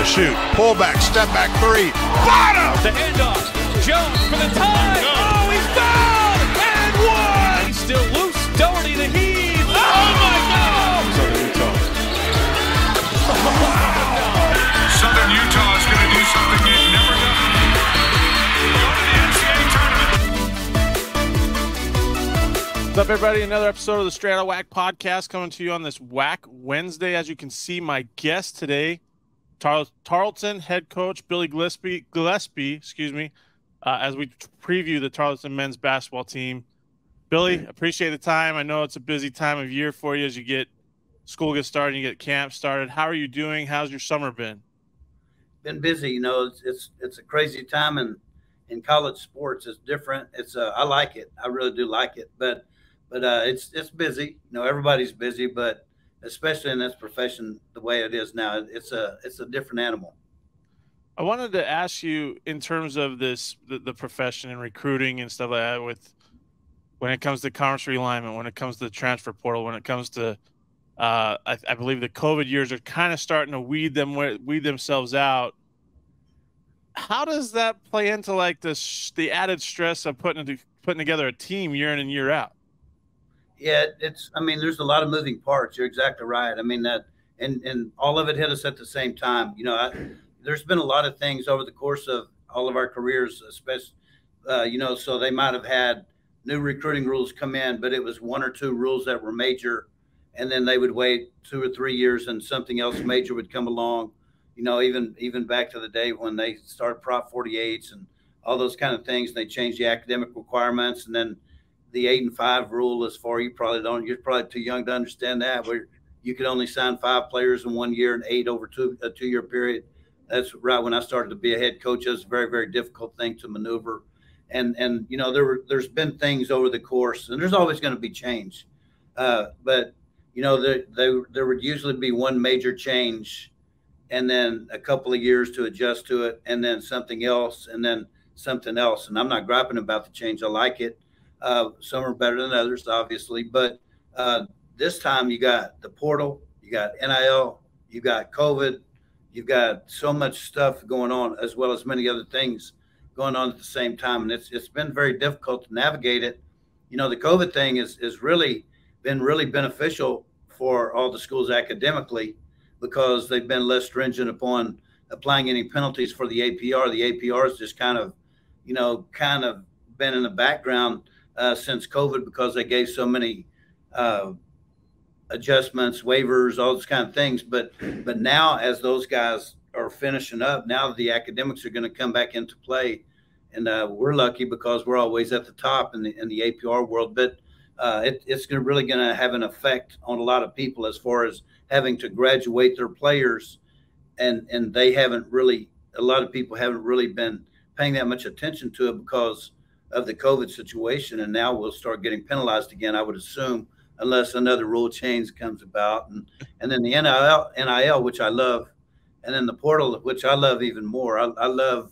to shoot. Pullback, step back three. Bottom! The handoff. Jones for the tie. Oh, he's fouled! And one! He's still loose. Doherty the heave. Oh, my God! Southern Utah. Wow! Southern Utah is going to do something they've never done. Go to the NCAA tournament. What's up, everybody? Another episode of the Straight Outta Whack podcast coming to you on this Whack Wednesday. As you can see, my guest today, Tarleton head coach Billy Gillispie, as we preview the Tarleton men's basketball team. Billy, appreciate the time. I know it's a busy time of year for you as you get school gets started, you get camp started. How are you doing? How's your summer been? Been busy. You know, it's a crazy time in college sports. It's different. I like it. I really do like it. But it's busy. You know, everybody's busy, but especially in this profession, the way it is now, it's a different animal. I wanted to ask you in terms of the profession and recruiting and stuff like that, with when it comes to conference realignment, when it comes to the transfer portal, when it comes to I believe the COVID years are kind of starting to weed themselves out. How does that play into like the added stress of putting together a team year in and year out? Yeah, I mean, there's a lot of moving parts. You're exactly right. I mean, and all of it hit us at the same time. You know, there's been a lot of things over the course of all of our careers, especially, you know, so they might have had new recruiting rules come in, but it was one or two rules that were major, and then they would wait 2 or 3 years and something else major would come along. You know, even back to the day when they started Prop 48s and all those kind of things, they changed the academic requirements, and then the 8 and 5 rule is for, you're probably too young to understand that, where you could only sign 5 players in 1 year and 8 over a 2-year period. That's right when I started to be a head coach. It was a very, very difficult thing to maneuver. And you know, there's been things over the course, and there's always going to be change. But, you know, there would usually be one major change and then a couple of years to adjust to it, and then something else, and then something else. And I'm not griping about the change. I like it. Some are better than others, obviously. But this time you got the portal, you got NIL, you got COVID, you've got so much stuff going on, as well as many other things going on at the same time. And it's been very difficult to navigate it. You know, the COVID thing is really been really beneficial for all the schools academically, because they've been less stringent upon applying any penalties for the APR. The APR is just kind of been in the background since COVID, because they gave so many adjustments, waivers, all those kind of things. But now, as those guys are finishing up, now the academics are going to come back into play, and we're lucky because we're always at the top in the APR world. But it's really going to have an effect on a lot of people as far as having to graduate their players, and they haven't really, a lot of people haven't really been paying that much attention to it because of the COVID situation. And now we'll start getting penalized again, I would assume, unless another rule change comes about. And then the NIL, which I love, and then the portal, which I love even more. I love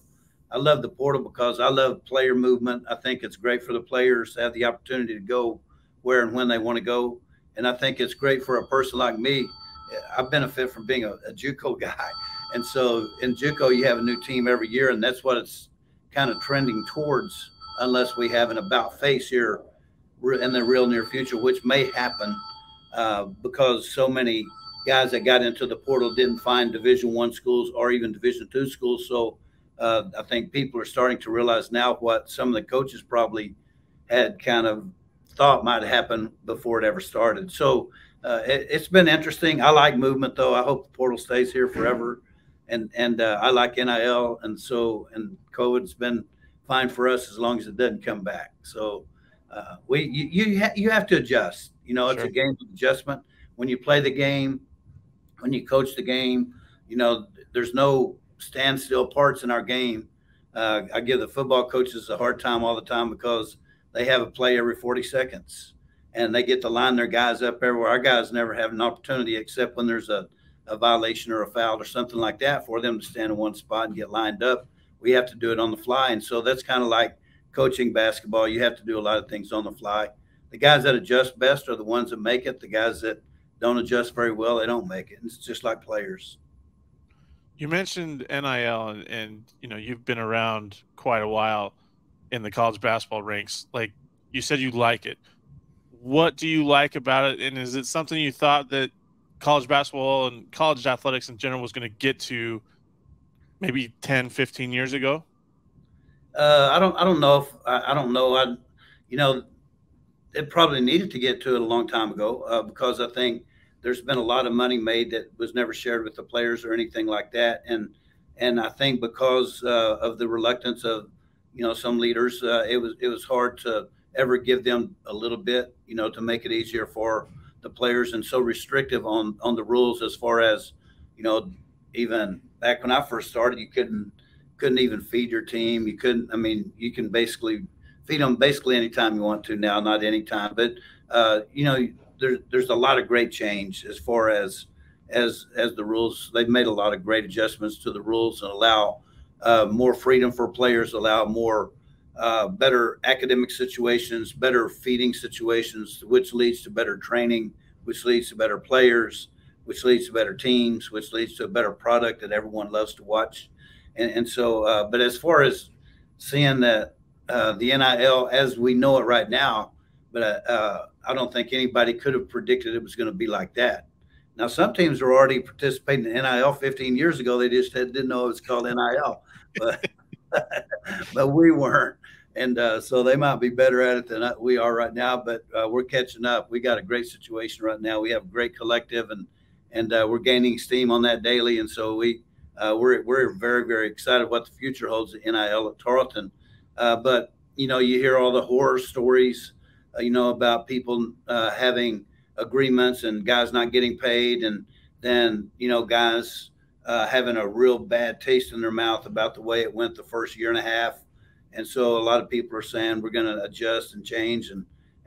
the portal because I love player movement. I think it's great for the players to have the opportunity to go where and when they want to go. And I think it's great for a person like me. I benefit from being a JUCO guy. And so in JUCO, you have a new team every year, and that's what it's kind of trending towards, unless we have an about face here in the real near future, which may happen because so many guys that got into the portal didn't find Division I schools or even Division II schools. So I think people are starting to realize now what some of the coaches probably had kind of thought might happen before it ever started. So it's been interesting. I like movement, though. I hope the portal stays here forever. And I like NIL. And COVID's been fine for us as long as it doesn't come back. So you have to adjust. You know, it's a game of adjustment. When you play the game, when you coach the game, you know, there's no standstill parts in our game. I give the football coaches a hard time all the time because they have a play every 40 seconds, and they get to line their guys up everywhere. Our guys never have an opportunity except when there's a violation or a foul or something like that for them to stand in one spot and get lined up. We have to do it on the fly. And so that's kind of like coaching basketball. You have to do a lot of things on the fly. The guys that adjust best are the ones that make it. The guys that don't adjust very well, they don't make it. And it's just like players. You mentioned NIL, and you've been around quite a while in the college basketball ranks. Like you said, you like it. What do you like about it? And is it something you thought that college basketball and college athletics in general was going to get to maybe 10, 15 years ago? I don't know if I don't know. You know, it probably needed to get to it a long time ago because I think there's been a lot of money made that was never shared with the players or anything like that. And I think because of the reluctance of some leaders, it was hard to ever give them a little bit, to make it easier for the players, and so restrictive on the rules as far as even back when I first started, you couldn't even feed your team. You couldn't. I mean, you can basically feed them basically anytime you want to now, not anytime. But there's a lot of great change as far as the rules. They've made a lot of great adjustments to the rules and allow more freedom for players, allow more better academic situations, better feeding situations, which leads to better training, which leads to better players, which leads to better teams, which leads to a better product that everyone loves to watch. And so, but as far as seeing that the NIL as we know it right now, but I don't think anybody could have predicted it was going to be like that. Now, some teams were already participating in NIL 15 years ago. They just didn't know it was called NIL, but but we weren't. And so they might be better at it than we are right now, but we're catching up. We got a great situation right now. We have a great collective, and we're gaining steam on that daily. And so we're very, very excited what the future holds at NIL at Tarleton. But you hear all the horror stories, about people having agreements and guys not getting paid, and then guys having a real bad taste in their mouth about the way it went the first year and a half. And so a lot of people are saying we're going to adjust and change and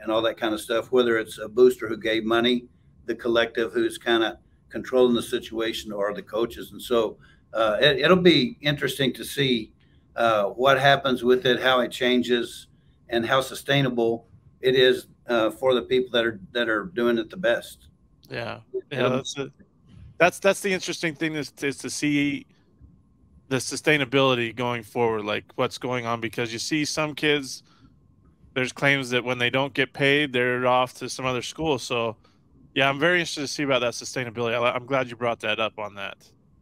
all that kind of stuff, whether it's a booster who gave money, the collective who's kind of controlling the situation, or the coaches. And so it'll be interesting to see what happens with it, how it changes, and how sustainable it is for the people that are doing it the best. Yeah, that's the interesting thing is to see the sustainability going forward, like what's going on, because you see some kids, there's claims that when they don't get paid, they're off to some other school. So yeah, I'm very interested to see about that sustainability. I'm glad you brought that up on that.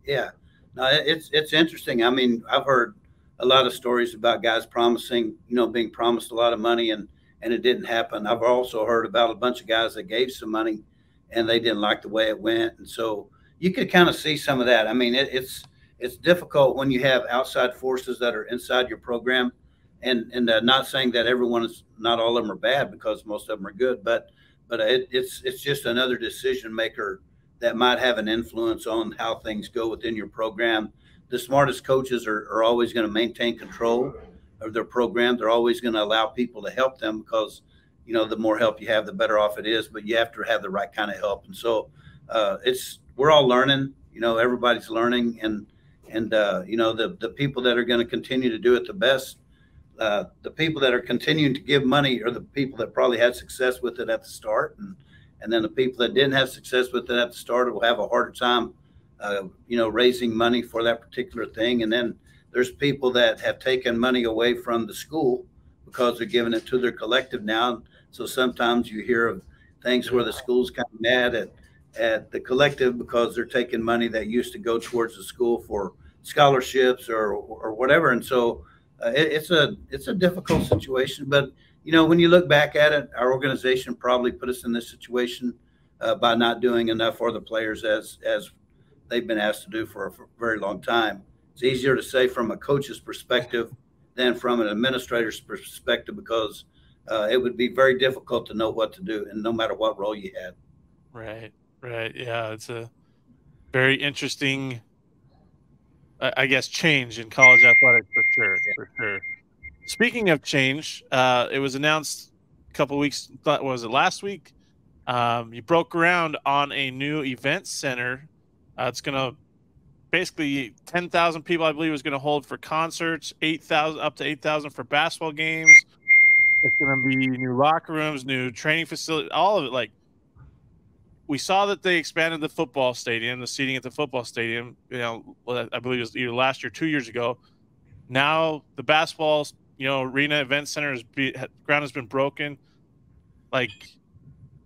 Yeah, no, it's interesting. I mean, I've heard a lot of stories about guys promising, being promised a lot of money and it didn't happen. I've also heard about a bunch of guys that gave some money and they didn't like the way it went. And so you could kind of see some of that. I mean, it's difficult when you have outside forces that are inside your program, and not saying that not all of them are bad, because most of them are good, but it's just another decision maker that might have an influence on how things go within your program. The smartest coaches are always going to maintain control of their program. They're always going to allow people to help them, because the more help you have, the better off it is, but you have to have the right kind of help. And so we're all learning, everybody's learning, and the people that are going to continue to do it the best, the people that are continuing to give money are the people that probably had success with it at the start, and then the people that didn't have success with it at the start will have a harder time raising money for that particular thing. And then there's people that have taken money away from the school because they're giving it to their collective now. So sometimes you hear of things where the school's kind of mad at the collective because they're taking money that used to go towards the school for scholarships or whatever. And so it's a difficult situation. But when you look back at it, our organization probably put us in this situation by not doing enough for the players as they've been asked to do for a very long time. It's easier to say from a coach's perspective than from an administrator's perspective, because it would be very difficult to know what to do, and no matter what role you had. Right. Yeah, it's a very interesting, I guess, change in college athletics for sure. Speaking of change, it was announced a couple of weeks, was it last week? You broke ground on a new event center. It's going to basically 10,000 people, I believe, is going to hold for concerts, 8,000 up to 8,000 for basketball games. It's going to be new locker rooms, new training facility, all of it. Like, we saw that they expanded the football stadium, the seating at the football stadium. I believe it was either last year, 2 years ago. Now the basketball, arena event center ground has been broken. Like,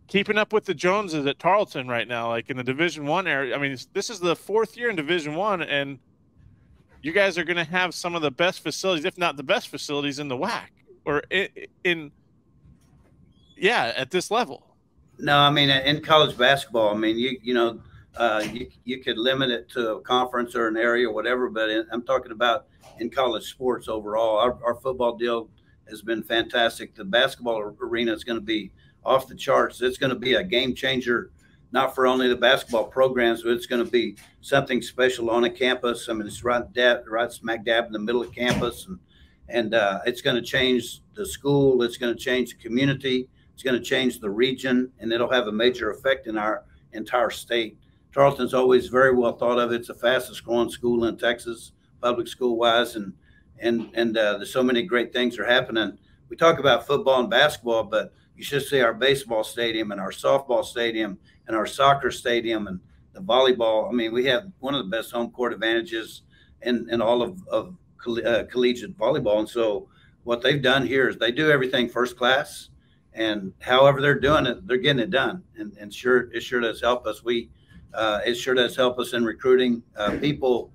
keeping up with the Joneses at Tarleton right now, like in the Division I area. I mean, this is the 4th year in Division I, and you guys are going to have some of the best facilities, if not the best facilities in the WAC, or at this level. No, I mean, in college basketball, I mean, you could limit it to a conference or an area or whatever, but I'm talking about in college sports overall. Our football deal has been fantastic. The basketball arena is going to be off the charts. It's going to be a game changer, not for only the basketball programs, but it's going to be something special on a campus. I mean, it's right smack dab in the middle of campus, and it's going to change the school. It's going to change the community. It's going to change the region, and it'll have a major effect in our entire state. Tarleton's always very well thought of. It's the fastest growing school in Texas, public school wise, and there's so many great things are happening. We talk about football and basketball, but you should see our baseball stadium and our softball stadium and our soccer stadium and the volleyball. I mean, we have one of the best home court advantages in all of collegiate volleyball. And so what they've done here is they do everything first class. And however they're doing it, they're getting it done. And it sure does help us. It sure does help us in recruiting. People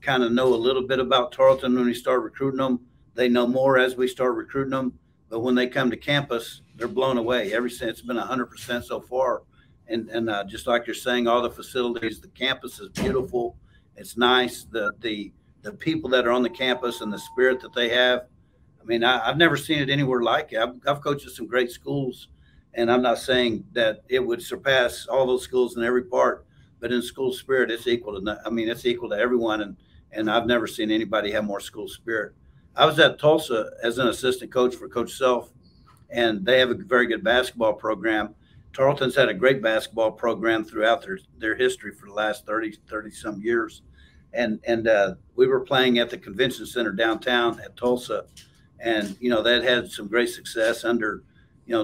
kind of know a little bit about Tarleton when we start recruiting them. They know more as we start recruiting them. But when they come to campus, they're blown away. It's been 100% so far. And just like you're saying, all the facilities, the campus is beautiful. It's nice. The people that are on the campus and the spirit that they have. I mean, I've never seen it anywhere like it. I've coached at some great schools, and I'm not saying that it would surpass all those schools in every part, but in school spirit, it's equal to everyone, and I've never seen anybody have more school spirit. I was at Tulsa as an assistant coach for Coach Self, and they have a very good basketball program. Tarleton's had a great basketball program throughout their history for the last 30 some years, and we were playing at the convention center downtown at Tulsa. And, that had some great success under,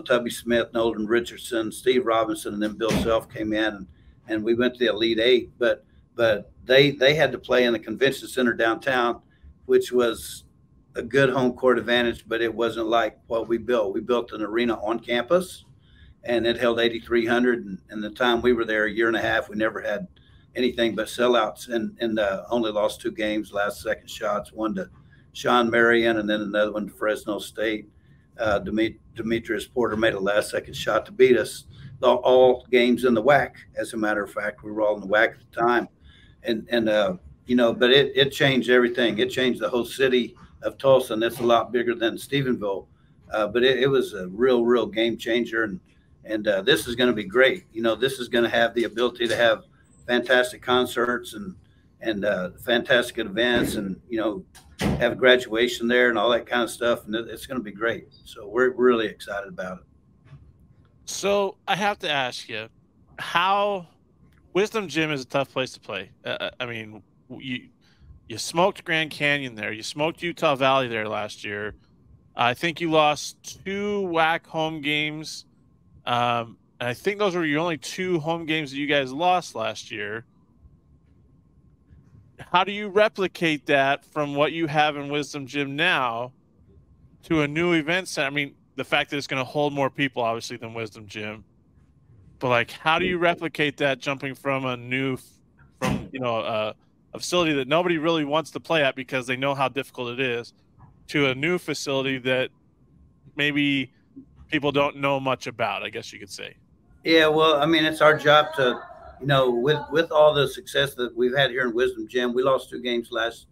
Tubby Smith, Nolan Richardson, Steve Robinson, and then Bill Self came in, and we went to the Elite Eight. But they had to play in the convention center downtown, which was a good home court advantage, but it wasn't like what we built. We built an arena on campus, and it held 8,300. And the time we were there, a year and a half, we never had anything but sellouts, and only lost 2 games, last second shots, one to Sean Marion, and then another one to Fresno State. Demetrius Porter made a last-second shot to beat us. All games in the WAC, as a matter of fact. We were all in the WAC at the time. But it changed everything. It changed the whole city of Tulsa, and it's a lot bigger than Stephenville. But it was a real game changer, and this is going to be great. This is going to have the ability to have fantastic concerts and fantastic events, and have a graduation there and all that kind of stuff, and it's going to be great. So we're really excited about it. So I have to ask you, how Wisdom Gym is a tough place to play. I mean, you smoked Grand Canyon there, you smoked Utah Valley there last year. I think you lost 2 WAC home games. And I think those were your only 2 home games that you guys lost last year. How do you replicate that from what you have in Wisdom Gym now to a new event center? I mean, the fact that it's going to hold more people, obviously, than Wisdom Gym. But, like, how do you replicate that jumping from a facility that nobody really wants to play at because they know how difficult it is to a new facility that maybe people don't know much about, I guess you could say? Yeah, well, I mean, it's our job to – with all the success that we've had here in Wisdom Gym, we lost 2 games last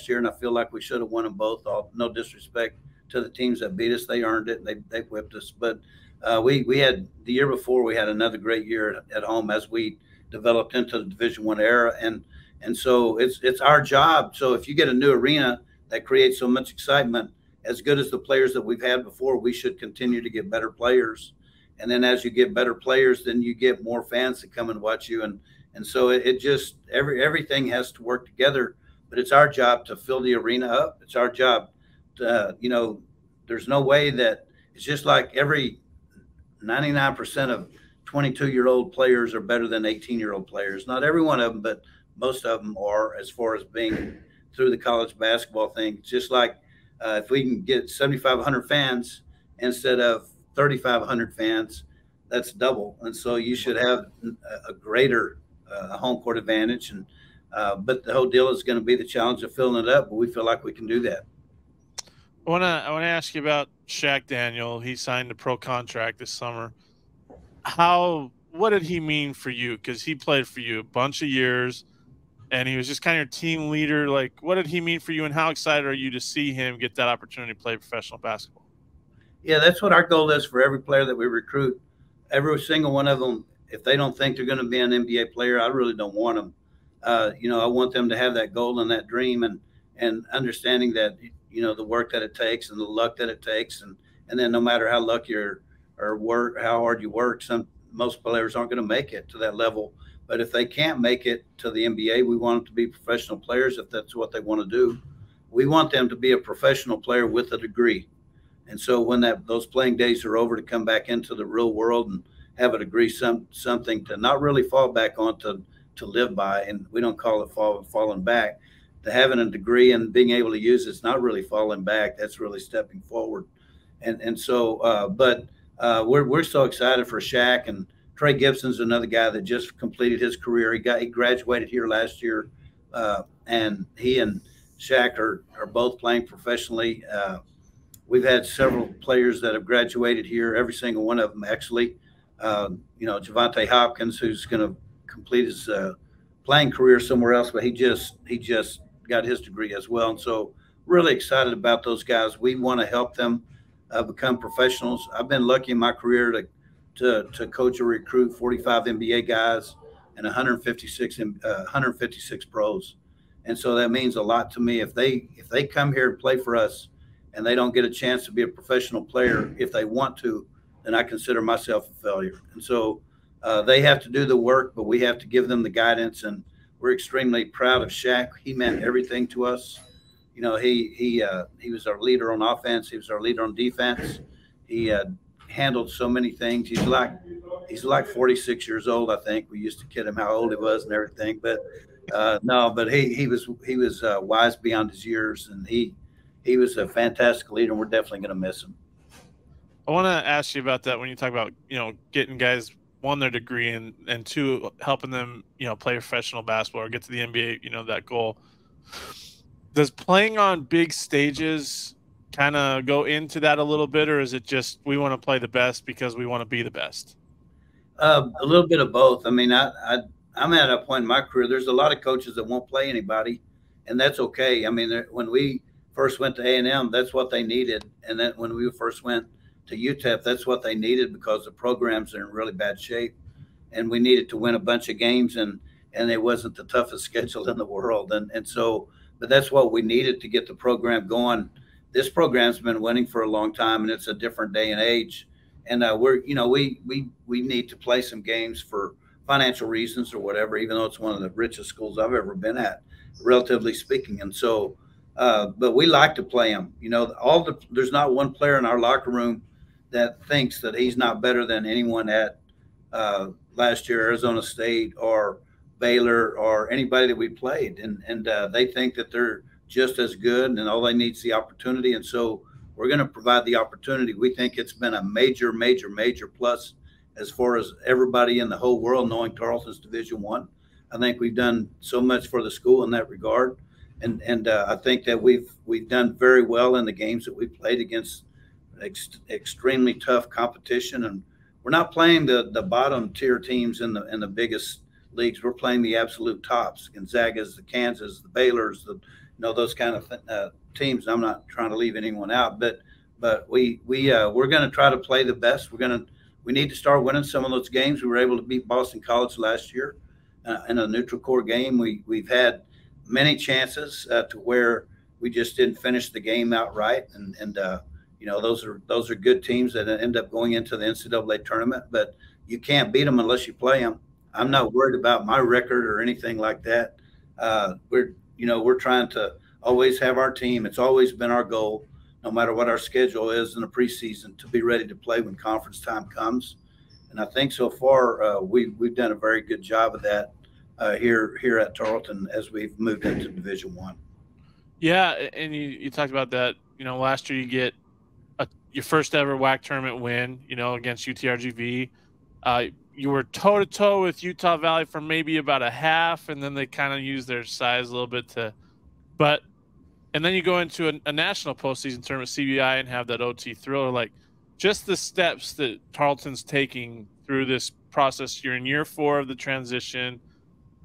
year, and I feel like we should have won them both. No disrespect to the teams that beat us. They earned it. They whipped us. But we had the year before, we had another great year at home as we developed into the Division I era. And so it's our job. So if you get a new arena that creates so much excitement, as good as the players that we've had before, we should continue to get better players. And then as you get better players, then you get more fans that come and watch you. And so it just everything has to work together. But it's our job to fill the arena up. It's our job to, there's no way that it's just like every 99% of 22-year-old players are better than 18-year-old players. Not every one of them, but most of them are, as far as being through the college basketball thing. Just like if we can get 7,500 fans instead of 3,500 fans, that's double. And so you should have a greater home court advantage. And but the whole deal is going to be the challenge of filling it up. But we feel like we can do that. I want to ask you about Shaq Daniel. He signed a pro contract this summer. What did he mean for you? Because he played for you a bunch of years, and he was just kind of your team leader. Like, what did he mean for you, and how excited are you to see him get that opportunity to play professional basketball? Yeah, that's what our goal is for every player that we recruit. Every single one of them, if they don't think they're going to be an NBA player, I really don't want them. You know, I want them to have that goal and that dream, and understanding that, you know, the work that it takes and the luck that it takes, and then no matter how lucky or how hard you work, most players aren't going to make it to that level. But if they can't make it to the NBA, we want them to be professional players if that's what they want to do. We want them to be a professional player with a degree. And so when those playing days are over, to come back into the real world and have a degree, something to not really fall back on to live by. And we don't call it falling back. To having a degree and being able to use it's not really falling back. That's really stepping forward. And so, we're so excited for Shaq. And Trey Gibson's another guy that just completed his career. He graduated here last year, and he and Shaq are both playing professionally. We've had several players that have graduated here, every single one of them actually. You know, Javante Hopkins, who's going to complete his playing career somewhere else, but he just got his degree as well. And so really excited about those guys. We want to help them become professionals. I've been lucky in my career to coach or recruit 45 NBA guys and 156 pros. And so that means a lot to me. If they come here and play for us and they don't get a chance to be a professional player if they want to, then I consider myself a failure. And so they have to do the work, but we have to give them the guidance. And we're extremely proud of Shaq. He meant everything to us. You know, he was our leader on offense. He was our leader on defense. He handled so many things. He's like 46 years old, I think. We used to kid him how old he was and everything, but no. But he was wise beyond his years, and he was a fantastic leader. And we're definitely going to miss him. I want to ask you about that when you talk about, you know, getting guys, one, their degree, and two, helping them, you know, play professional basketball or get to the NBA, you know, that goal. Does playing on big stages kind of go into that a little bit, or is it just we want to play the best because we want to be the best? A little bit of both. I mean, I'm at a point in my career, there's a lot of coaches that won't play anybody, and that's okay. I mean, when we first went to A&M, that's what they needed. And then when we first went to UTEP, that's what they needed, because the programs are in really bad shape, and we needed to win a bunch of games, and it wasn't the toughest schedule in the world. And so, but that's what we needed to get the program going. This program's been winning for a long time, and it's a different day and age. And we need to play some games for financial reasons or whatever, even though it's one of the richest schools I've ever been at, relatively speaking. And so, but we like to play them. You know, there's not one player in our locker room that thinks that he's not better than anyone at last year Arizona State or Baylor or anybody that we played, and they think that they're just as good, and all they need is the opportunity. And so we're going to provide the opportunity. We think it's been a major plus as far as everybody in the whole world knowing Tarleton's Division I. I think we've done so much for the school in that regard, and I think that we've done very well in the games that we played against extremely tough competition. And we're not playing the bottom tier teams in the biggest leagues. We're playing the absolute tops: Gonzaga's, the Kansas, the Baylor's, those kind of teams. I'm not trying to leave anyone out, but we're going to try to play the best. We need to start winning some of those games. We were able to beat Boston College last year in a neutral court game. We've had many chances to where we just didn't finish the game outright, and those are good teams that end up going into the NCAA tournament. But you can't beat them unless you play them. I'm not worried about my record or anything like that. We're trying to always have our team. It's always been our goal, no matter what our schedule is in the preseason, to be ready to play when conference time comes. And I think so far we've done a very good job of that here at Tarleton as we've moved into Division I. Yeah, and you talked about that. Last year you get your first ever WAC tournament win, against UTRGV. You were toe-to-toe with Utah Valley for maybe about a half, and then they kind of used their size a little bit and then you go into a national postseason tournament, CBI, and have that OT thriller. Like, just the steps that Tarleton's taking through this process. You're in year 4 of the transition.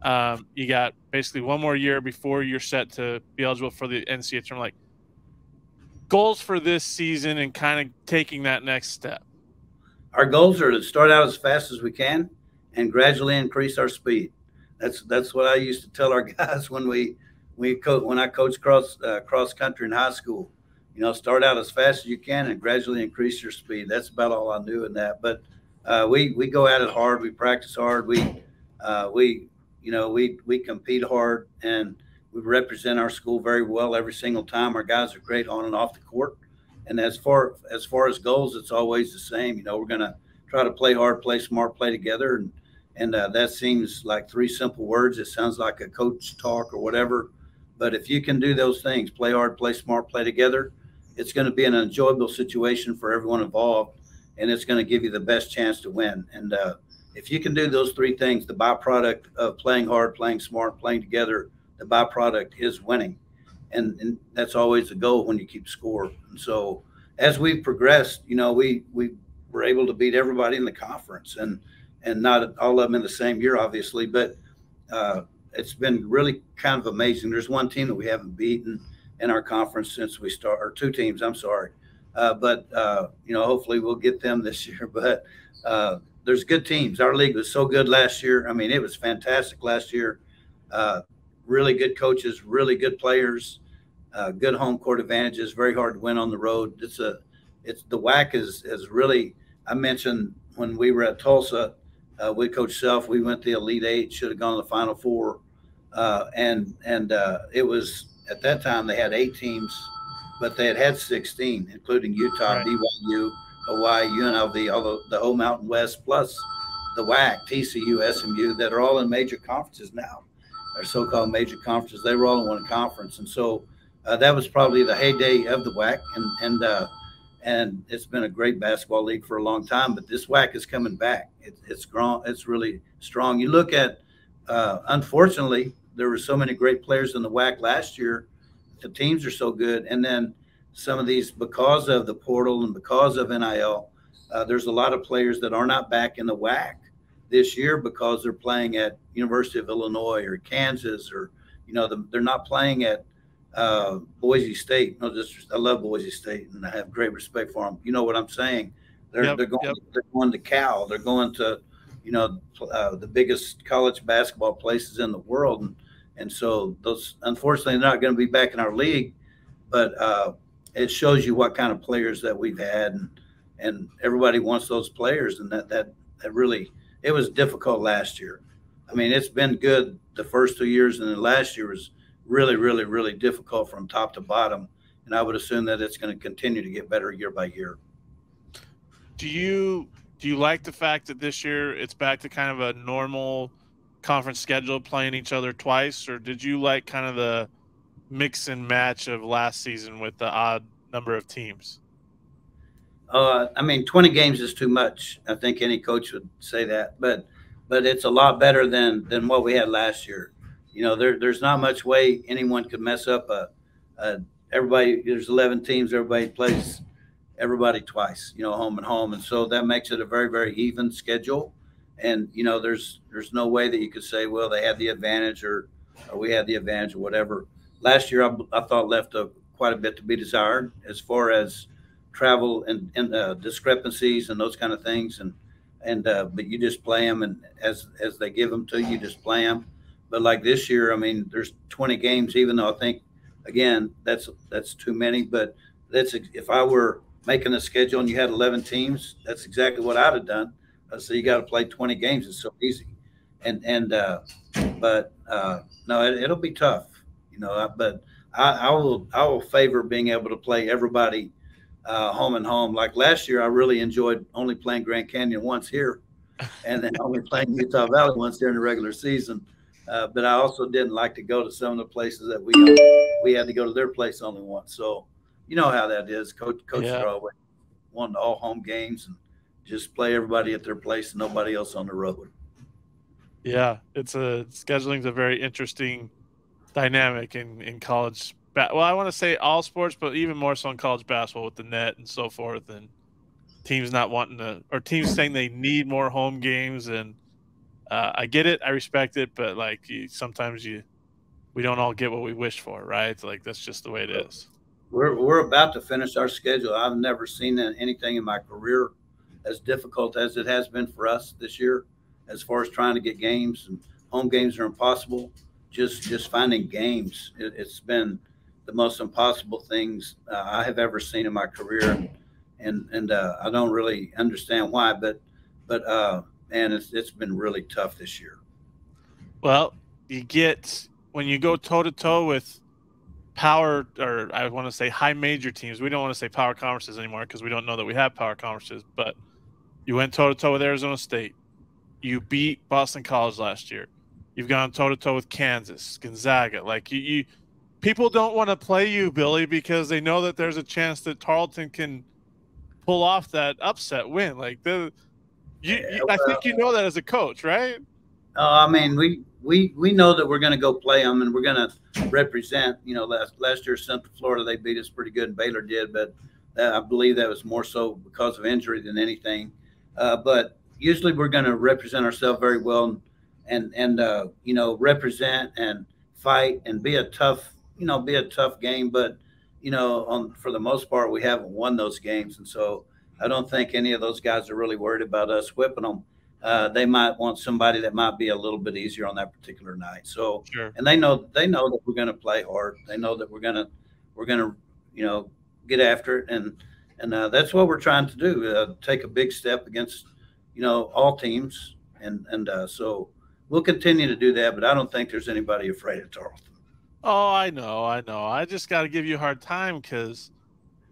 You got basically one more year before you're set to be eligible for the NCAA tournament. Like, goals for this season and kind of taking that next step. Our goals are to start out as fast as we can and gradually increase our speed. That's what I used to tell our guys when I coached cross country in high school. Start out as fast as you can and gradually increase your speed. That's about all I knew in that. But we go at it hard. We practice hard. We compete hard, and we represent our school very well every single time. Our guys are great on and off the court. And as far as goals, it's always the same. We're going to try to play hard, play smart, play together. And that seems like 3 simple words. It sounds like a coach talk or whatever. But if you can do those things, play hard, play smart, play together, it's going to be an enjoyable situation for everyone involved, and it's going to give you the best chance to win. And if you can do those 3 things, the byproduct of playing hard, playing smart, playing together, the byproduct is winning. And that's always the goal when you keep score. And so as we've progressed, we were able to beat everybody in the conference, and not all of them in the same year, obviously, but it's been really kind of amazing. There's one team that we haven't beaten in our conference since we started, or 2 teams, I'm sorry. But hopefully we'll get them this year. But there's good teams. Our league was so good last year. I mean, it was fantastic last year. Really good coaches, really good players, good home court advantages, very hard to win on the road. The WAC is really, I mentioned when we were at Tulsa with Coach Self, we went to the Elite 8, should have gone to the Final 4. And it was, at that time, they had 8 teams, but they had 16, including Utah, right, BYU, Hawaii, UNLV, all the whole Mountain West, plus the WAC, TCU, SMU, that are all in major conferences now. Our so-called major conferences, they were all in one conference. And so that was probably the heyday of the WAC. And it's been a great basketball league for a long time, but this WAC is coming back. It's grown. It's really strong. You look at, unfortunately, there were so many great players in the WAC last year. The teams are so good. And then some of these, because of the portal and because of NIL, there's a lot of players that are not back in the WAC this year because they're playing at University of Illinois or Kansas, or, they're not playing at Boise State. No, I love Boise State, and I have great respect for them. You know what I'm saying? They're going to Cal. They're going to, the biggest college basketball places in the world. And so those, unfortunately, they're not going to be back in our league, but it shows you what kind of players that we've had, and everybody wants those players. And that really, it was difficult last year. I mean, it's been good the first 2 years, and then last year was really, really, really difficult from top to bottom. And I would assume that it's going to continue to get better year by year. Do you like the fact that this year it's back to kind of a normal conference schedule, playing each other twice, or did you like kind of the mix and match of last season with the odd number of teams? I mean, 20 games is too much. I think any coach would say that, but it's a lot better than what we had last year. There's not much way anyone could mess up everybody. There's 11 teams. Everybody plays everybody twice, home and home. And so that makes it a very, very even schedule. And, there's no way that you could say, well, they had the advantage or we had the advantage or whatever. Last year, I thought left quite a bit to be desired as far as travel and discrepancies and those kind of things. But you just play them, and as they give them to you, just play them. But like this year, I mean, there's 20 games, even though I think, again, that's too many. But if I were making a schedule and you had 11 teams, that's exactly what I'd have done. So you got to play 20 games. It's so easy. But no, it'll be tough, but I will favor being able to play everybody home and home. Like last year, I really enjoyed only playing Grand Canyon once here, and then only playing Utah Valley once during the regular season. But I also didn't like to go to some of the places that we had to go to their place only once. So you know how that is. Coaches are always wanting all home games and just play everybody at their place and nobody else on the road. Yeah, scheduling's a very interesting dynamic in college. Well, I want to say all sports, but even more so in college basketball with the net and so forth, and teams not wanting to, or teams saying they need more home games. And I get it, I respect it, but like sometimes we don't all get what we wish for, right? Like that's just the way it is. We're about to finish our schedule. I've never seen anything in my career as difficult as it has been for us this year, as far as trying to get games, and home games are impossible. Just finding games, it's been the most impossible things I have ever seen in my career, and I don't really understand why, but man, it's been really tough this year. Well, when you go toe to toe with power, or I want to say high major teams. We don't want to say power conferences anymore because we don't know that we have power conferences, but you went toe to toe with Arizona State. You beat Boston College last year. You've gone toe to toe with Kansas, Gonzaga. Like people don't want to play you, Billy, because they know that there's a chance that Tarleton can pull off that upset win. Like I think you know that as a coach, right? I mean, we know that we're going to go play them and we're going to represent. You know, last year Central Florida, they beat us pretty good, and Baylor did, but I believe that was more so because of injury than anything. But usually we're going to represent ourselves very well, and you know, represent and fight and be a tough game. But you know, for the most part, we haven't won those games, and so I don't think any of those guys are really worried about us whipping them. They might want somebody that might be a little bit easier on that particular night. So, sure. And they know that we're going to play hard. They know that we're going to, you know, get after it. And that's what we're trying to do. Take a big step against, you know, all teams. And so we'll continue to do that, but I don't think there's anybody afraid of Tarleton. Oh, I know. I just got to give you a hard time because,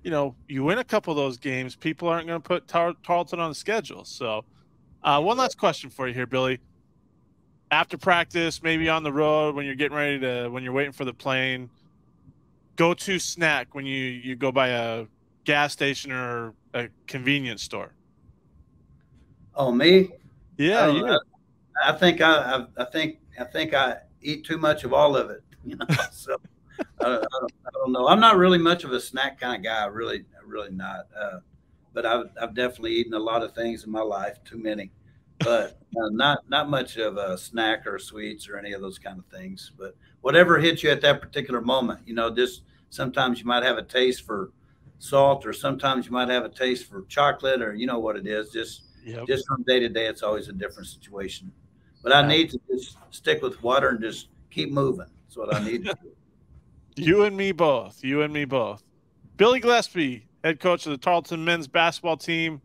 you know, you win a couple of those games, people aren't going to put Tarleton on the schedule. So, one last question for you here, Billy. After practice, maybe on the road, when you're getting ready when you're waiting for the plane, go-to snack when you go by a gas station or a convenience store. Oh, me? Yeah, I think I eat too much of all of it. You know, so I don't know. I'm not really much of a snack kind of guy. Really not. But I've definitely eaten a lot of things in my life, too many, but not much of a snack or sweets or any of those kind of things. But whatever hits you at that particular moment, you know, just sometimes you might have a taste for salt, or sometimes you might have a taste for chocolate, or you know what it is. Just from day to day, it's always a different situation. But I need to just stick with water and just keep moving. That's what I need to do. You and me both. Billy Gillispie, head coach of the Tarleton men's basketball team.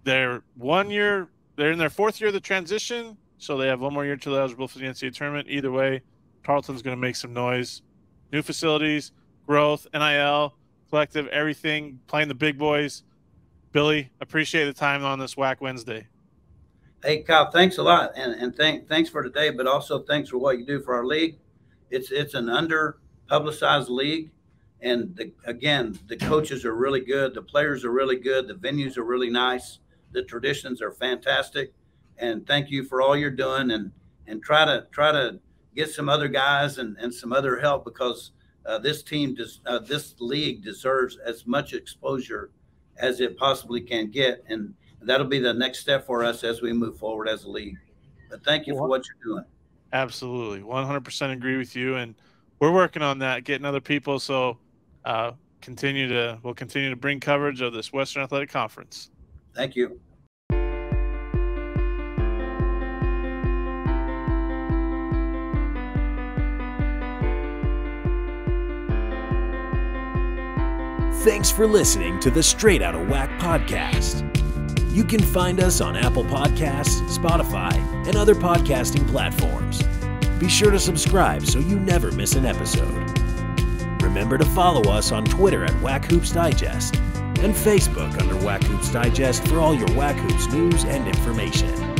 They're in their fourth year of the transition, so they have one more year till they're eligible for the NCAA tournament. Either way, Tarleton's going to make some noise. New facilities, growth, NIL, collective, everything, playing the big boys. Billy, appreciate the time on this WAC Wednesday. Hey, Kyle, thanks a lot, and thanks for today, but also thanks for what you do for our league. It's an under-publicized league. And the coaches are really good. The players are really good. The venues are really nice. The traditions are fantastic. And thank you for all you're doing. And try to get some other guys and some other help, because this league deserves as much exposure as it possibly can get. And that'll be the next step for us as we move forward as a league. But thank you for what you're doing. Absolutely, 100% agree with you. And we're working on that, getting other people. So. We'll continue to bring coverage of this Western Athletic Conference. Thank you. Thanks for listening to the Straight Outta WAC podcast. You can find us on Apple Podcasts, Spotify, and other podcasting platforms. Be sure to subscribe so you never miss an episode. Remember to follow us on Twitter at WAC Hoops Digest and Facebook under Wack Hoops Digest for all your Wack Hoops news and information.